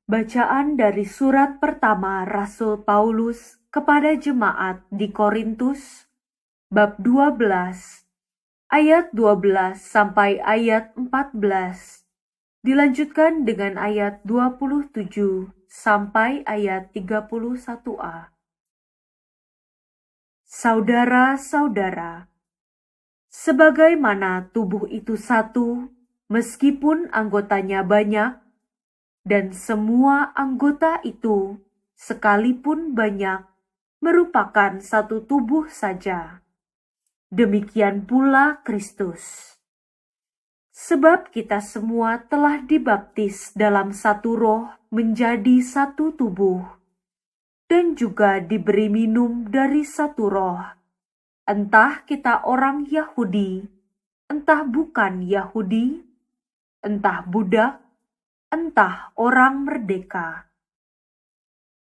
Bacaan dari surat pertama Rasul Paulus kepada jemaat di Korintus, bab 12, ayat 12 sampai ayat 14, dilanjutkan dengan ayat 27 sampai ayat 31a. Saudara-saudara, sebagaimana tubuh itu satu, meskipun anggotanya banyak, dan semua anggota itu, sekalipun banyak, merupakan satu tubuh saja. Demikian pula Kristus. Sebab kita semua telah dibaptis dalam satu roh menjadi satu tubuh, dan juga diberi minum dari satu roh. Entah kita orang Yahudi, entah bukan Yahudi, entah budak, entah orang merdeka.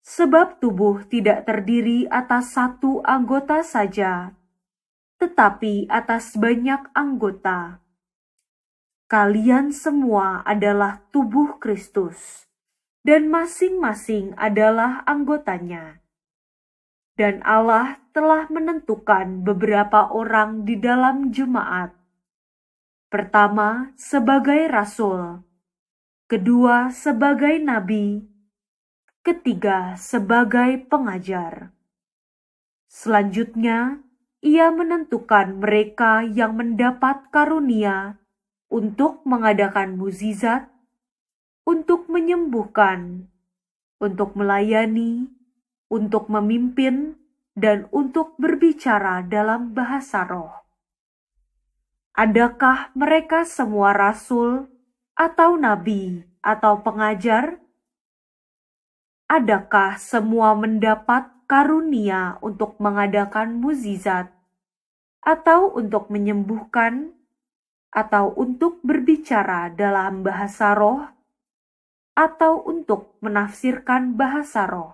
Sebab tubuh tidak terdiri atas satu anggota saja, tetapi atas banyak anggota. Kalian semua adalah tubuh Kristus, dan masing-masing adalah anggotanya. Dan Allah telah menentukan beberapa orang di dalam jemaat. Pertama, sebagai rasul. Kedua, sebagai nabi. Ketiga, sebagai pengajar. Selanjutnya, Ia menentukan mereka yang mendapat karunia untuk mengadakan mukjizat, untuk menyembuhkan, untuk melayani, untuk memimpin, dan untuk berbicara dalam bahasa roh. Adakah mereka semua rasul, atau nabi, atau pengajar? Adakah semua mendapat karunia untuk mengadakan mukjizat, atau untuk menyembuhkan, atau untuk berbicara dalam bahasa roh, atau untuk menafsirkan bahasa roh?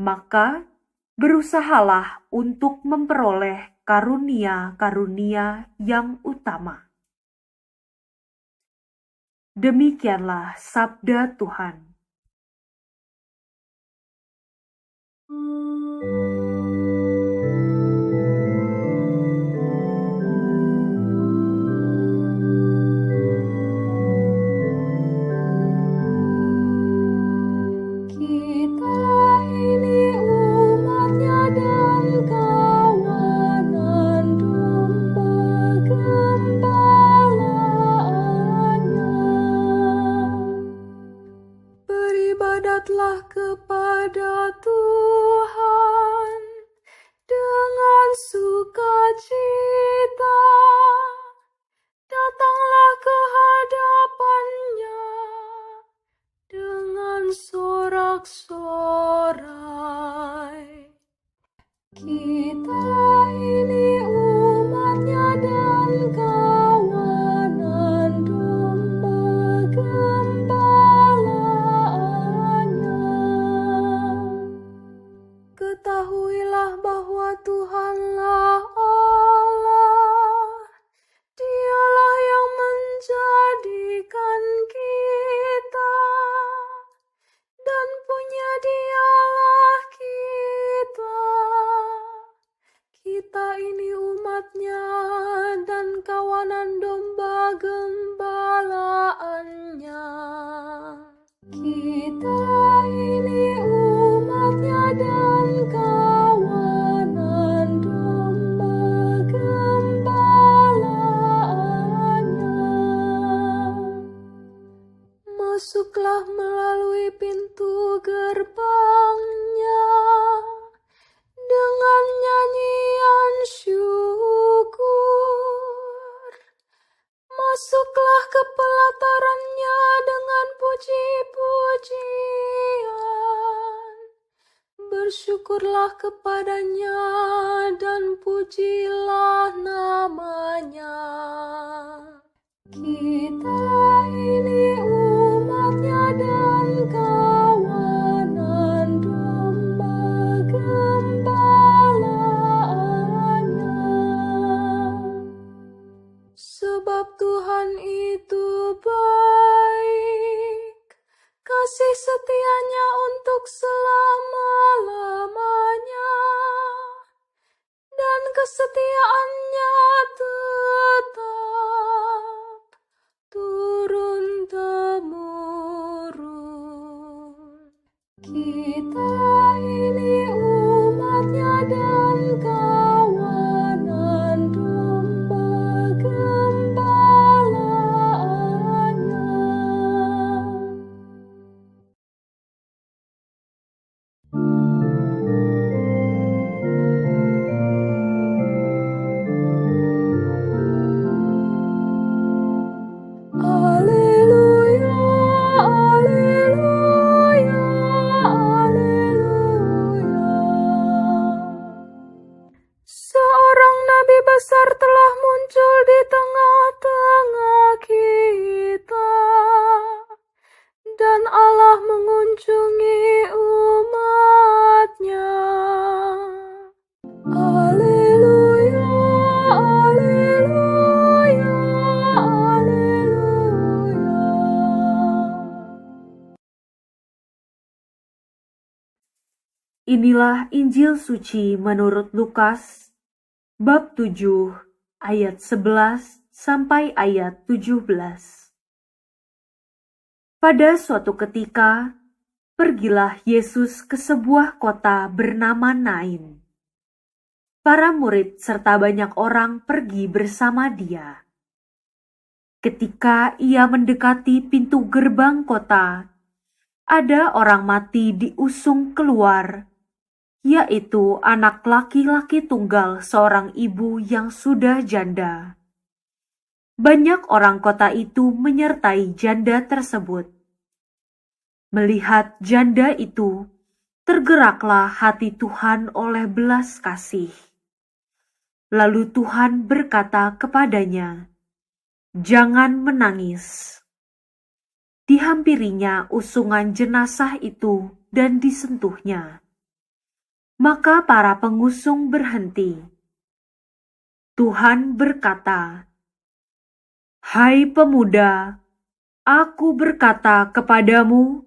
Maka berusahalah untuk memperoleh karunia-karunia yang utama. Demikianlah sabda Tuhan. Beribadahlah kepada Tuhan dengan sukacita. Datanglah ke hadapan-Nya dengan sorak-sorai. Kita ini umat-Nya dan kawanan domba gembalaannya. Ketahuilah bahwa Tuhanlah Allah. Dialah yang menjadikan kita, dan punya Dialah kita. Kita ini umat-Nya dan kawanan domba gembalaannya. Kita ini umat-Nya dan kawanan domba gembalaannya. Masuklah melalui pintu gerbang-Nya dengan nyanyian syukur. Masuklah ke pelataran-Nya dengan puji-pujian. Bersyukurlah kepada-Nya dan pujilah nama-Nya. Kita ini umat-Nya dan kawanan domba gembalaannya. Sebab Tuhan itu baik, Inilah Injil suci menurut Lukas, bab 7, ayat 11 sampai ayat 17. Pada suatu ketika, pergilah Yesus ke sebuah kota bernama Nain. Para murid serta banyak orang pergi bersama dia. Ketika ia mendekati pintu gerbang kota, ada orang mati diusung keluar, yaitu anak laki-laki tunggal seorang ibu yang sudah janda. Banyak orang kota itu menyertai janda tersebut. Melihat janda itu, tergeraklah hati Tuhan oleh belas kasih. Lalu Tuhan berkata kepadanya, "Jangan menangis." Dihampirinya usungan jenazah itu dan disentuhnya. Maka para pengusung berhenti. Tuhan berkata, "Hai pemuda, aku berkata kepadamu,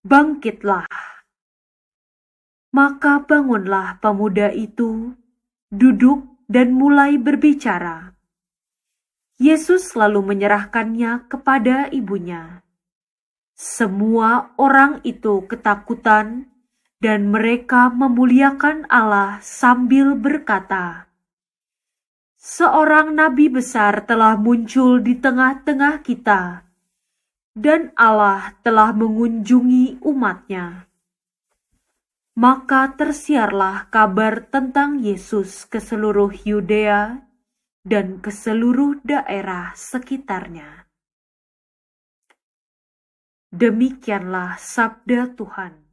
bangkitlah." Maka bangunlah pemuda itu, duduk dan mulai berbicara. Yesus lalu menyerahkannya kepada ibunya. Semua orang itu ketakutan, dan mereka memuliakan Allah sambil berkata, "Seorang nabi besar telah muncul di tengah-tengah kita, dan Allah telah mengunjungi umat-Nya." Maka tersiarlah kabar tentang Yesus ke seluruh Yudea dan ke seluruh daerah sekitarnya. Demikianlah sabda Tuhan.